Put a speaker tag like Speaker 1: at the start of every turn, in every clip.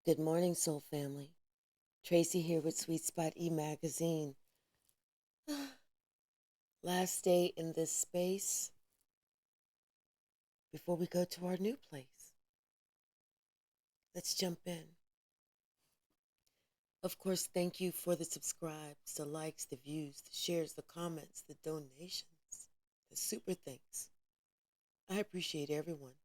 Speaker 1: Good morning, Soul Family. Tracy here with Sweet Spot e-magazine. Last day in this space before we go to our new place. Let's jump in. Of course, thank you for the subscribes, the likes, the views, the shares, the comments, the donations, the super thanks. I appreciate everyone.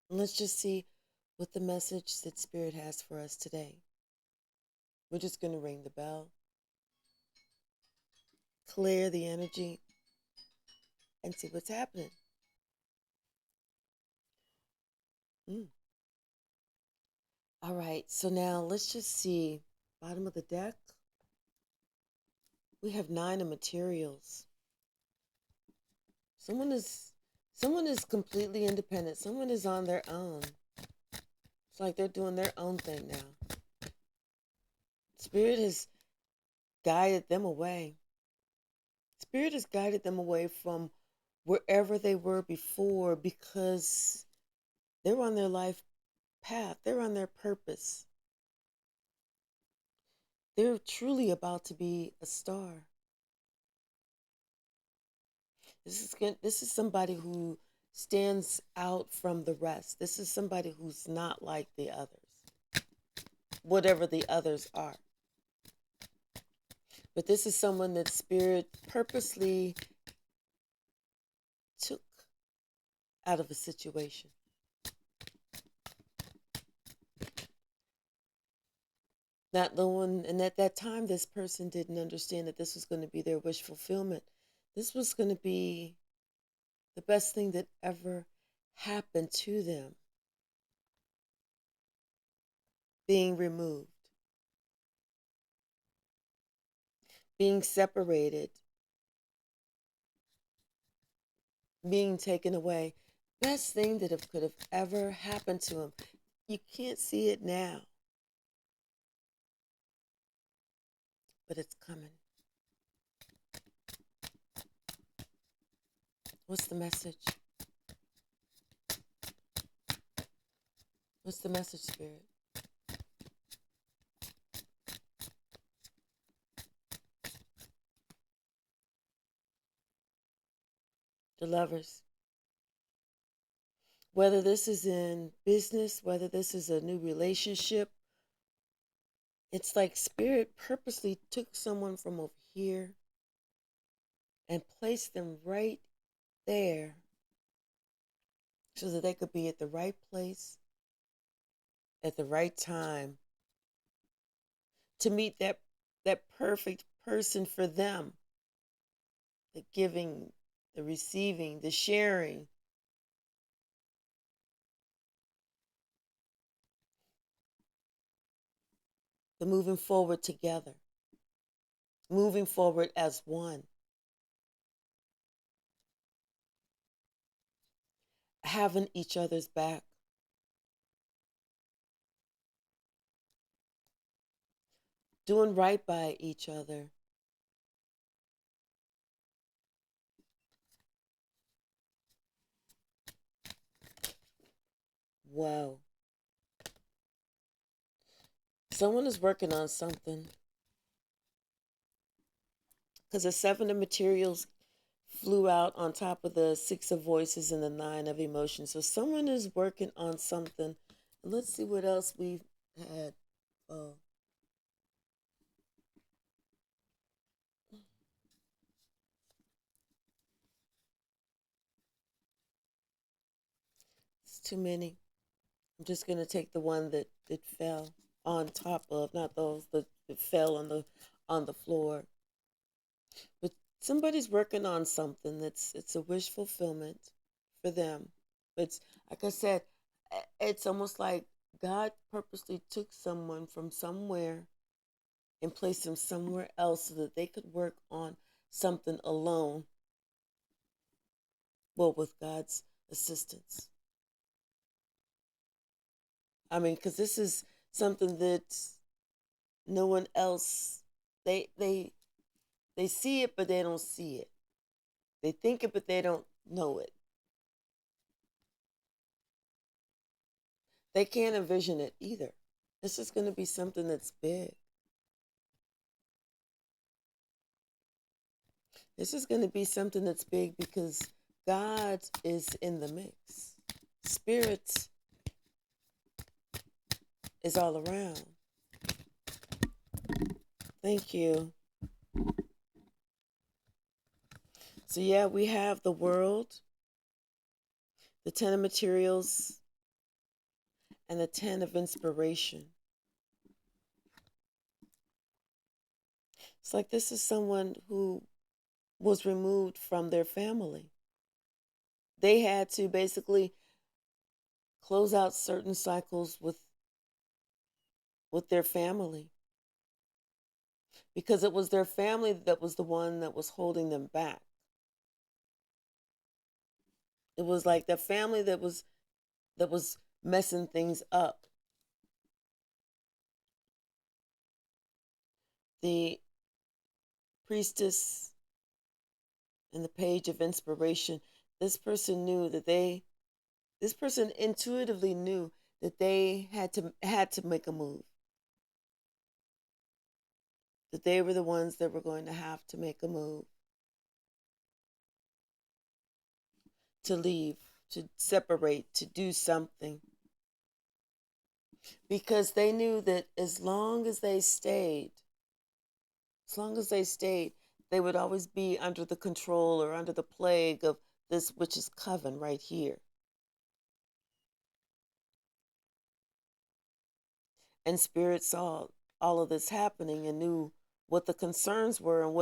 Speaker 1: And let's just see what the message that Spirit has for us today. We're just going to ring the bell, clear the energy, and see what's happening. Mm. All right, so now let's just see. Bottom of the deck, we have 9 of materials. Someone is completely independent. Someone is on their own. It's like they're doing their own thing now. Spirit has guided them away. Spirit has guided them away from wherever they were before because they're on their life path. They're on their purpose. They're truly about to be a star. This is somebody who stands out from the rest. This is somebody who's not like the others, whatever the others are. But this is someone that Spirit purposely took out of a situation. Not the one, and at that time, this person didn't understand that this was going to be their wish fulfillment. This was going to be the best thing that ever happened to them. Being removed, being separated, being taken away. Best thing that could have ever happened to him. You can't see it now, but it's coming. What's the message? What's the message, Spirit? The Lovers. Whether this is in business, whether this is a new relationship, it's like Spirit purposely took someone from over here and placed them right there so that they could be at the right place at the right time to meet that perfect person for them. The giving, the receiving, the sharing. The moving forward together. Moving forward as one. Having each other's back. Doing right by each other. Wow. Someone is working on something. Because the 7 of materials flew out on top of the 6 of voices and the 9 of emotions. So someone is working on something. And let's see what else we've had. Oh. It's too many. I'm just going to take the one that fell on top of, not those that fell on the floor. But somebody's working on something it's a wish fulfillment for them. But like I said, it's almost like God purposely took someone from somewhere and placed them somewhere else so that they could work on something alone. Well, with God's assistance. I mean, because this is something that no one else, they they they see it but they don't see it. They think it but they don't know it. They can't envision it either. This is going to be something that's big. This is going to be something that's big because God is in the mix. Spirit is all around. Thank you. So, yeah, we have the world, the 10 of materials, and the 10 of inspiration. It's like this is someone who was removed from their family. They had to basically close out certain cycles with their family because it was their family that was the one that was holding them back. It was like the family that was messing things up. The priestess and the page of inspiration, this person knew that this person intuitively knew that they had to make a move. That they were the ones that were going to have to make a move, to leave, to separate, to do something. Because they knew that as long as they stayed, they would always be under the control or under the plague of this witch's coven right here. And Spirit saw all of this happening and knew what the concerns were and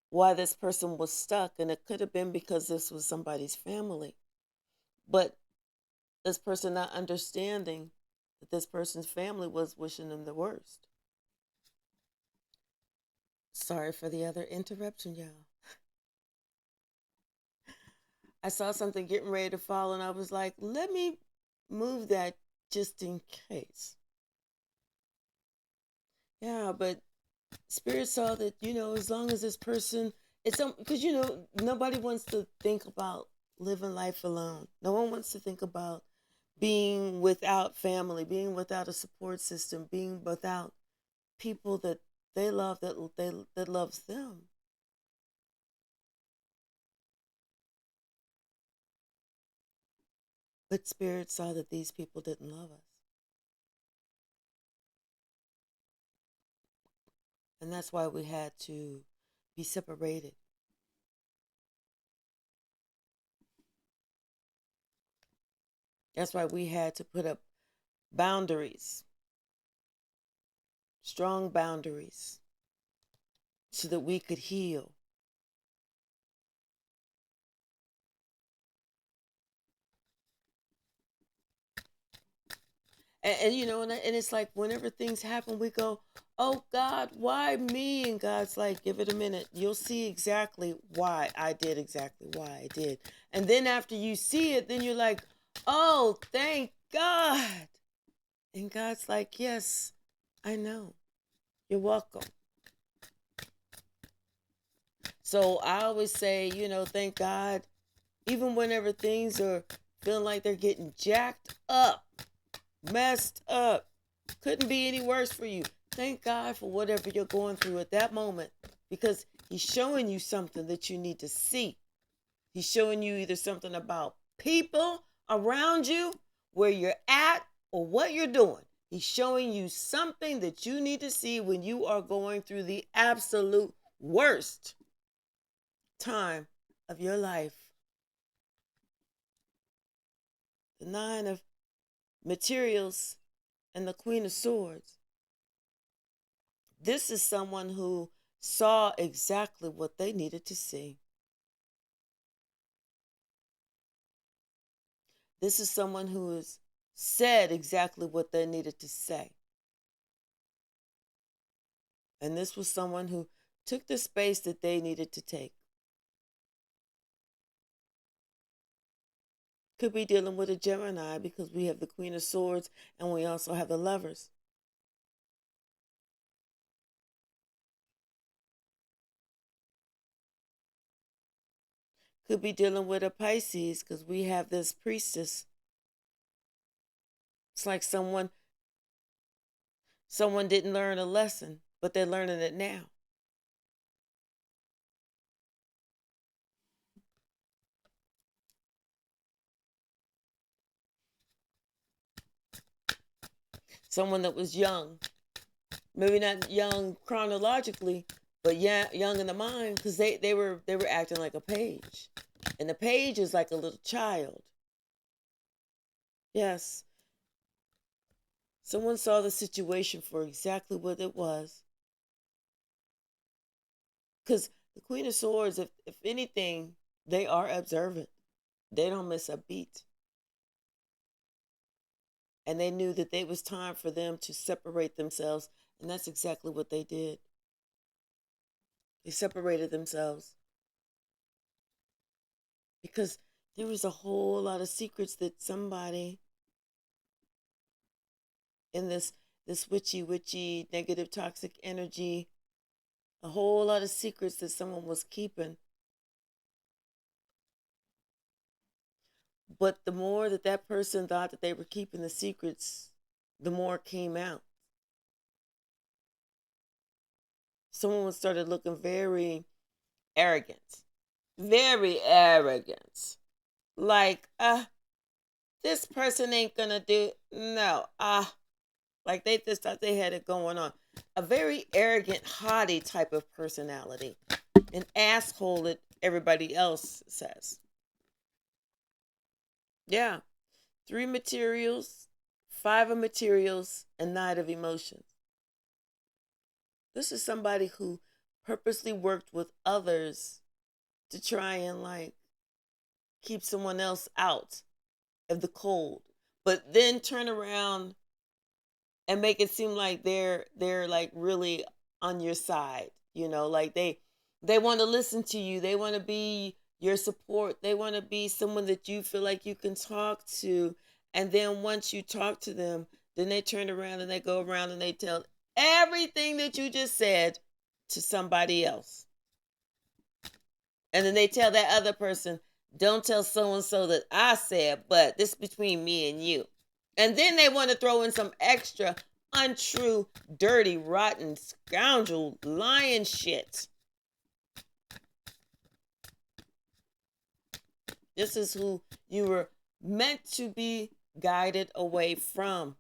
Speaker 1: why this person was stuck. And it could have been because this was somebody's family. But this person not understanding that this person's family was wishing them the worst. Sorry for the other interruption, y'all. I saw something getting ready to fall and I was like, let me move that just in case. Yeah, but Spirit saw that, as long as this person, it's because, nobody wants to think about living life alone. No one wants to think about being without family, being without a support system, being without people that they love, that loves them. But Spirit saw that these people didn't love us. And that's why we had to be separated. That's why we had to put up boundaries, strong boundaries, so that we could heal. And it's like whenever things happen, we go, oh God, why me? And God's like, give it a minute. You'll see exactly why I did exactly why I did. And then after you see it, then you're like, oh, thank God. And God's like, yes, I know. You're welcome. So I always say, thank God, even whenever things are feeling like they're getting jacked up, messed up, couldn't be any worse for you. Thank God for whatever you're going through at that moment because He's showing you something that you need to see. He's showing you either something about people around you, where you're at, or what you're doing. He's showing you something that you need to see when you are going through the absolute worst time of your life. The 9 of materials and the Queen of Swords. This is someone who saw exactly what they needed to see. This is someone who has said exactly what they needed to say. And this was someone who took the space that they needed to take. Could be dealing with a Gemini because we have the Queen of Swords and we also have the Lovers. Could be dealing with a Pisces because we have this Priestess. It's like someone Someone didn't learn a lesson, but they're learning it now. Someone that was young, maybe not young chronologically, but yeah, young in the mind, because they were acting like a page, and the page is like a little child. Yes, someone saw the situation for exactly what it was. Because the Queen of Swords, if anything, they are observant. They don't miss a beat. And they knew that it was time for them to separate themselves. And that's exactly what they did. They separated themselves because there was a whole lot of secrets that somebody in this witchy negative toxic energy, a whole lot of secrets that someone was keeping. But the more that that person thought that they were keeping the secrets, the more came out. Someone started looking very arrogant, very arrogant. Like, this person ain't gonna do, no, like they just thought they had it going on. A very arrogant, haughty type of personality, an asshole that everybody else says. Yeah, 3 materials, 5 of materials, and 9 of emotions. This is somebody who purposely worked with others to try and like keep someone else out of the cold, but then turn around and make it seem like they're like really on your side. Like they want to listen to you. They want to be your support. They want to be someone that you feel like you can talk to. And then once you talk to them, then they turn around and they go around and they tell everything that you just said to somebody else. And then they tell that other person, don't tell so and so that I said, but this is between me and you. And then they want to throw in some extra untrue, dirty, rotten, scoundrel, lying shit. This is who you were meant to be guided away from.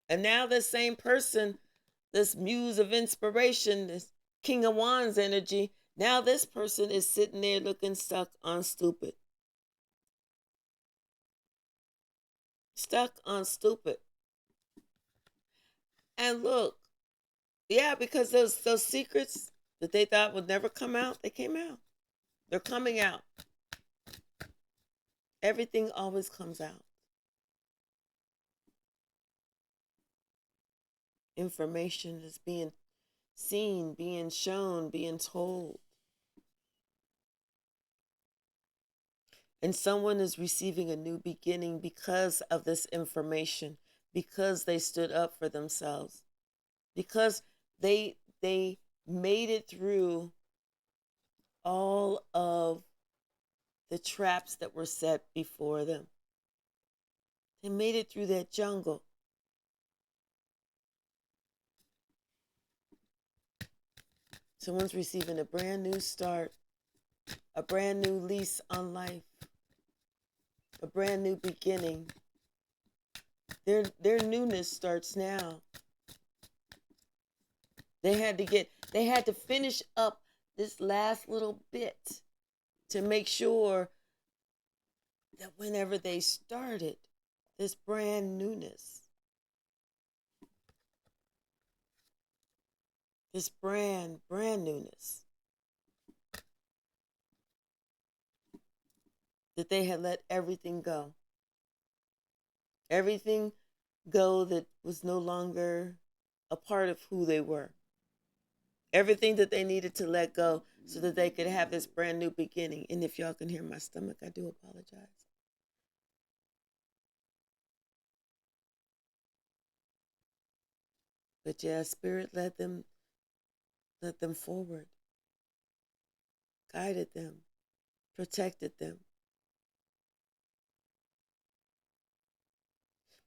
Speaker 1: And now this same person, this muse of inspiration, this King of Wands energy, now this person is sitting there looking stuck on stupid. Stuck on stupid. And look, yeah, because those secrets that they thought would never come out, they came out. They're coming out. Everything always comes out. Information is being seen, being shown, being told. And someone is receiving a new beginning because of this information, because they stood up for themselves, because they made it through all of the traps that were set before them. They made it through that jungle. Someone's receiving a brand new start, a brand new lease on life, a brand new beginning. Their newness starts now. They had to finish up this last little bit to make sure that whenever they started this brand newness, this brand newness, that they had let everything go. Everything go that was no longer a part of who they were. Everything that they needed to let go so that they could have this brand new beginning. And if y'all can hear my stomach, I do apologize. But yeah, Spirit led them forward, guided them, protected them.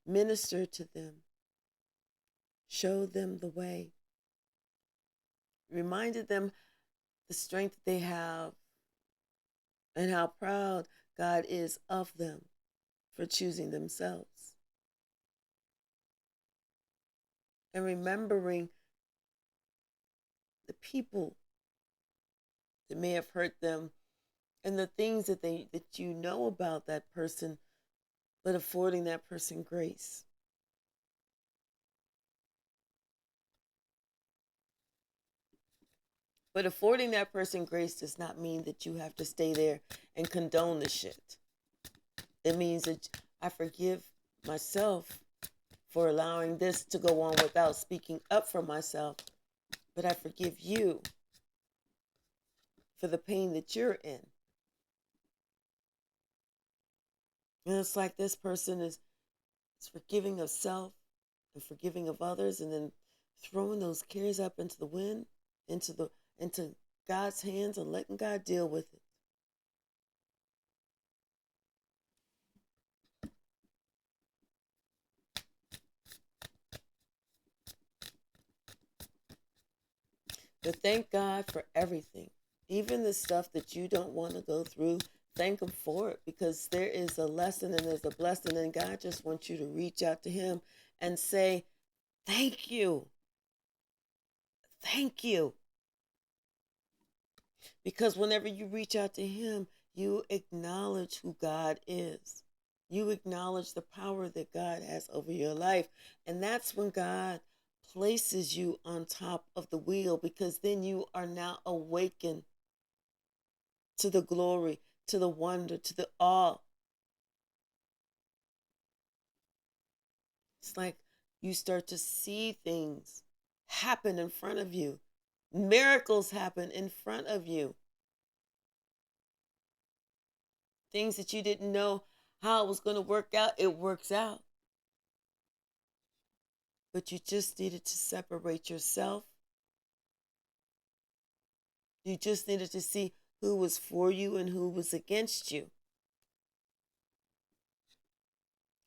Speaker 1: Minister to them. Show them the way. Reminded them the strength they have and how proud God is of them for choosing themselves. And remembering the people that may have hurt them and the things that you know about that person, but affording that person grace. But affording that person grace does not mean that you have to stay there and condone the shit. It means that I forgive myself for allowing this to go on without speaking up for myself, but I forgive you for the pain that you're in. And it's like this person is forgiving of self and forgiving of others, and then throwing those cares up into the wind, into God's hands, and letting God deal with it. But thank God for everything. Even the stuff that you don't want to go through, thank Him for it, because there is a lesson and there's a blessing, and God just wants you to reach out to Him and say, thank you. Thank you. Because whenever you reach out to Him, you acknowledge who God is. You acknowledge the power that God has over your life. And that's when God places you on top of the wheel, because then you are now awakened to the glory, to the wonder, to the awe. It's like you start to see things happen in front of you. Miracles happen in front of you. Things that you didn't know how it was going to work out, it works out. But you just needed to separate yourself. You just needed to see who was for you and who was against you.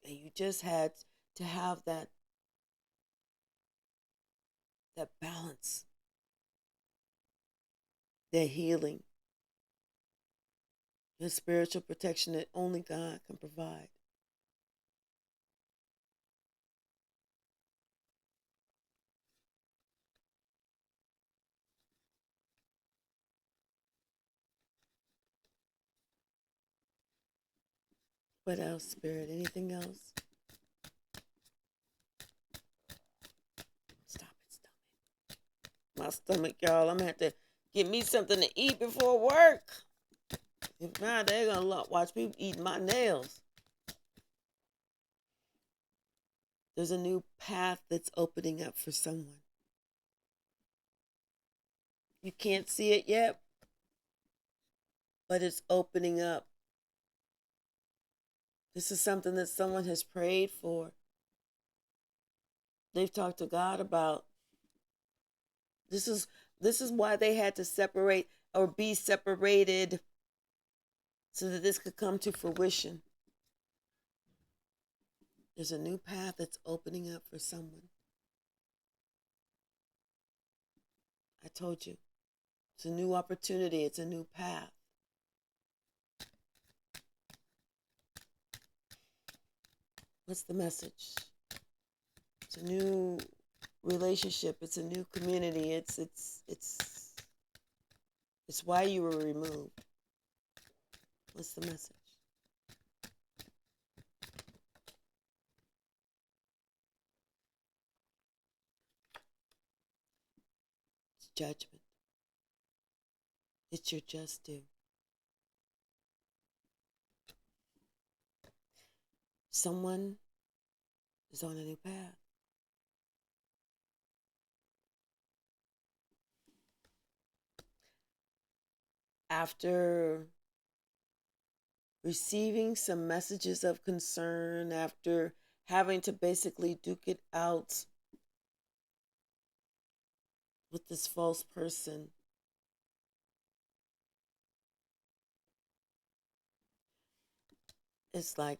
Speaker 1: And you just had to have that balance, that healing, the spiritual protection that only God can provide. What else, Spirit? Anything else? Stop it. My stomach, y'all. I'm going to have to get me something to eat before work. If not, they're going to watch me eat my nails. There's a new path that's opening up for someone. You can't see it yet, but it's opening up. This is something that someone has prayed for. They've talked to God about. This is why they had to separate or be separated, so that this could come to fruition. There's a new path that's opening up for someone. I told you. It's a new opportunity. It's a new path. What's the message? It's a new relationship. It's a new community. It's why you were removed. What's the message? It's judgment. It's your just due. Someone is on a new path. After receiving some messages of concern, after having to basically duke it out with this false person, it's like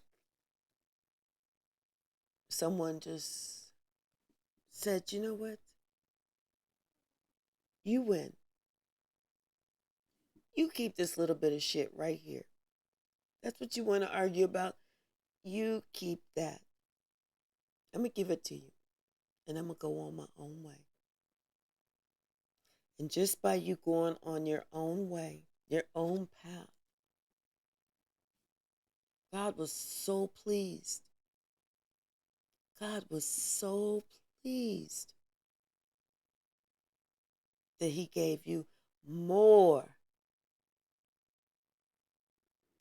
Speaker 1: someone just said, you know what? You win. You keep this little bit of shit right here. That's what you want to argue about. You keep that. I'm going to give it to you. And I'm going to go on my own way. And just by you going on your own way, your own path, God was so pleased. God was so pleased that he gave you more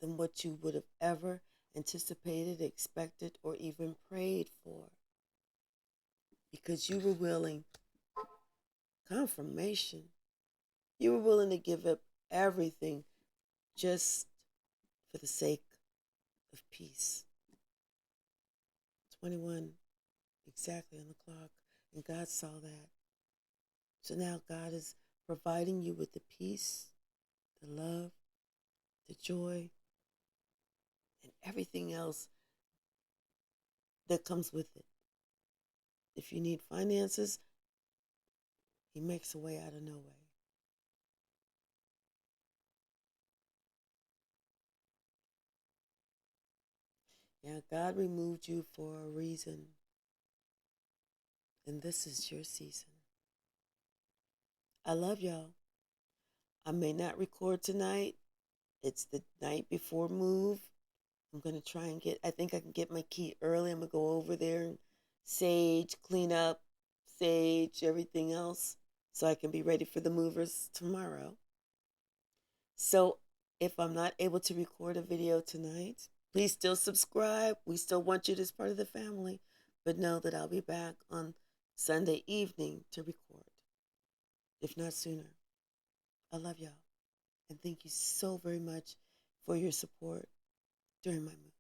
Speaker 1: than what you would have ever anticipated, expected, or even prayed for. Because you were willing, confirmation, you were willing to give up everything just for the sake of peace. 21 exactly on the clock, and God saw that. So now God is providing you with the peace, the love, the joy, and everything else that comes with it. If you need finances, he makes a way out of no way. Yeah, God removed you for a reason. And this is your season. I love y'all. I may not record tonight. It's the night before move. I'm going to try and I think I can get my key early. I'm going to go over there and sage, clean up, sage, everything else, so I can be ready for the movers tomorrow. So if I'm not able to record a video tonight, please still subscribe. We still want you as part of the family. But know that I'll be back on Sunday evening to record, if not sooner. I love y'all. And thank you so very much for your support during my move.